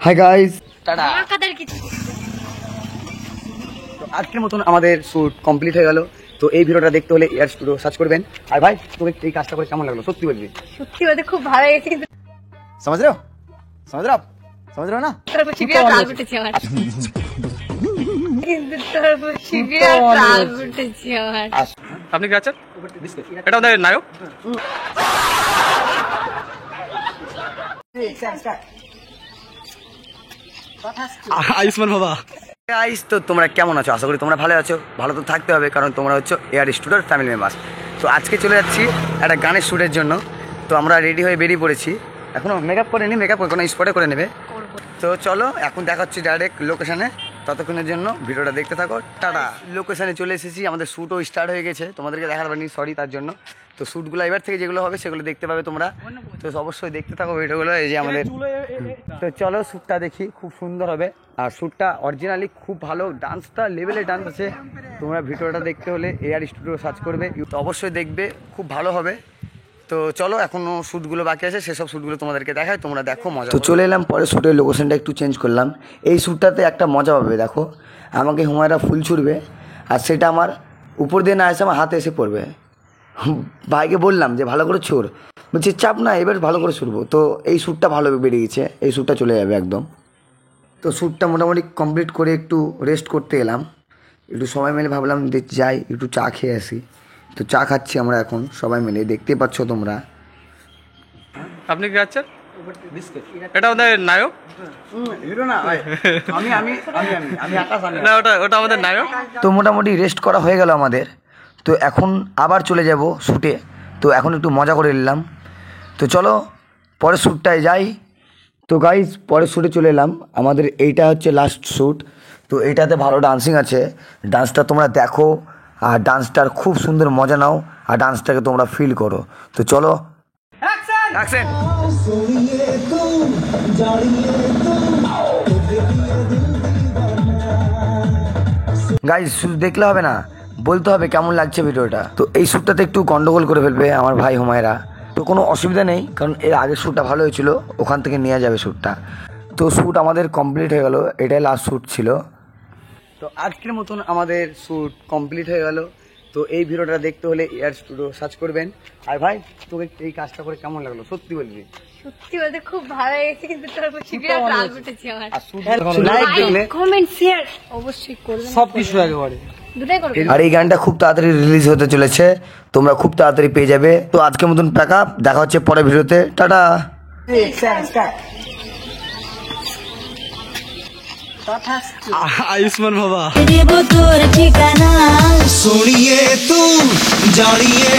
Hi guys, tata. তো আজকের মতন আমাদের শুট কমপ্লিট হয়ে গেল। তো এই ভিডিওটা দেখতে হলে এয়ার স্টুডিও সার্চ করবেন। আর ভাই, তোকে এই কাজটা করে কেমন লাগলো সত্যি বলবি? সত্যি বলতে খুব ভালো লেগেছে, কিন্তু समझ रहे हो समझ रहे हो ना? তোর শিবিরা রাগ উঠেছে আমার, কিন্তু তোর শিবিরা রাগ উঠেছে আমার। আপনি কি আছেন? এটা আমাদের নায়ক। আয়ুষ্মান বাবা। গাইস, তো তোমরা কেমন আছো? আশা করি তোমরা ভালো আছো। ভালো তো থাকতে হবে, কারণ তোমরা হচ্ছে এয়ার স্টুডিওর ফ্যামিলি মেম্বার্স। তো আজকে চলে যাচ্ছি একটা গানের শ্যুটের জন্য। তো আমরা রেডি হয়ে বেরিয়ে পড়েছি। এখনো মেকআপ করিনি, মেকআপ কোনো স্পটে করে নেবে। তো চলো এখন দেখাচ্ছি ডাইরেক্ট লোকেশনে। ততক্ষণের জন্য ভিডিওটা দেখতে থাকো। টাটা। লোকেশনে চলে এসেছি, আমাদের শ্যুটও স্টার্ট হয়ে গেছে। তোমাদেরকে দেখাতে পারিনি, সরি তার জন্য। তো শ্যুটগুলো এবার থেকে যেগুলো হবে সেগুলো দেখতে পাবে তোমরা। তো অবশ্যই দেখতে থাকো ভিডিওগুলো। এই যে আমাদের, তো চলো শ্যুটটা দেখি, খুব সুন্দর হবে। আর শ্যুটটা অরিজিনালি খুব ভালো, ডান্সটা লেভেলে ডান্স আছে। তোমরা ভিডিওটা দেখতে হলে এয়ার স্টুডিও সার্চ করবে, তো অবশ্যই দেখবে, খুব ভালো হবে। তো চলো, এখনো শ্যুটগুলো বাকি আছে, সেসব শ্যুটগুলো তোমাদেরকে দেখায়, তোমরা দেখো মজা। তো চলে এলাম, পরে শ্যুটের লোকেশনটা একটু চেঞ্জ করলাম। এই শ্যুটটাতে একটা মজা হবে, দেখো আমাকে হুমায়রা ফুল ছুড়বে, আর সেটা আমার উপর দিয়ে না এসে আমার হাতে এসে পড়বে। ভাইকে বললাম যে ভালো করে ছুড়, বলছি চাপ না, এবার ভালো করে ছুড়বো। তো এই শ্যুটটা ভালো বেরিয়ে গেছে, এই শ্যুটটা চলে যাবে একদম। তো শ্যুটটা মোটামুটি কমপ্লিট করে একটু রেস্ট করতে এলাম। একটু সবাই মিলে ভাবলাম যে যাই একটু চা খেয়ে আসি। তো চা খাচ্ছি আমরা এখন সবাই মিলে, দেখতেই পাচ্ছ তোমরা। আপনি কি আছেন? এটা আমাদের নায়ক। না, ওটা আমাদের নায়ক। তো মোটামুটি রেস্ট করা হয়ে গেল আমাদের। তো এখন আবার চলে যাব শ্যুটে। তো এখন একটু মজা করে নিলাম। তো চলো পরের শ্যুটটায় যাই। তো গাইজ, পরের শ্যুটে চলে এলাম। আমাদের এইটা হচ্ছে লাস্ট শ্যুট। তো এইটাতে ভালো ডান্সিং আছে, ডান্সটা তোমরা দেখো, আর ডান্সটার খুব সুন্দর মজা নাও, আর ডান্সটাকে তোমরা ফিল করো। তো চলো অ্যাকশন। গাইজ, শুধু দেখলে হবে না, বলতে হবে কেমন লাগছে ভিডিওটা। তো এই শ্যুটটাতে একটু গন্ডগোল করে ফেলবে আমার ভাই হুমায়রা। তো কোনো অসুবিধা নেই, কারণ এর আগের শ্যুটটা ভালো হয়েছিল, ওখান থেকে নিয়ে যাবে শ্যুটটা। তো শ্যুট আমাদের কমপ্লিট হয়ে গেল, এটাই লাস্ট শ্যুট ছিল। তো আজকের মতন আমাদের শ্যুট কমপ্লিট হয়ে গেল। তো এই ভিডিওটা দেখতে হলে এয়ার স্টুডিও সার্চ করবেন। আর ভাই, তোকে এই কাজটা করে কেমন লাগলো সত্যি বলবি? সত্যি বলতে খুব ভালো লেগেছে, কিন্তু তোর শিবিরা রাগ উঠেছে আমার। আর শ্যুট লাইক দেখলে কমেন্ট শেয়ার অবশ্যই করবেন, সবকিছু একেবারে দুটাই করবেন। আর এই গানটা খুব তাড়াতাড়ি রিলিজ হতে চলেছে, তোমরা খুব তাড়াতাড়ি পেয়ে যাবে। তো আজকের মতন প্যাক আপ, দেখা হচ্ছে পরের ভিডিওতে। টাটা। আয়ুষ্মান বাবা। ঠিকানা শুনিয়ে তুই জানিয়ে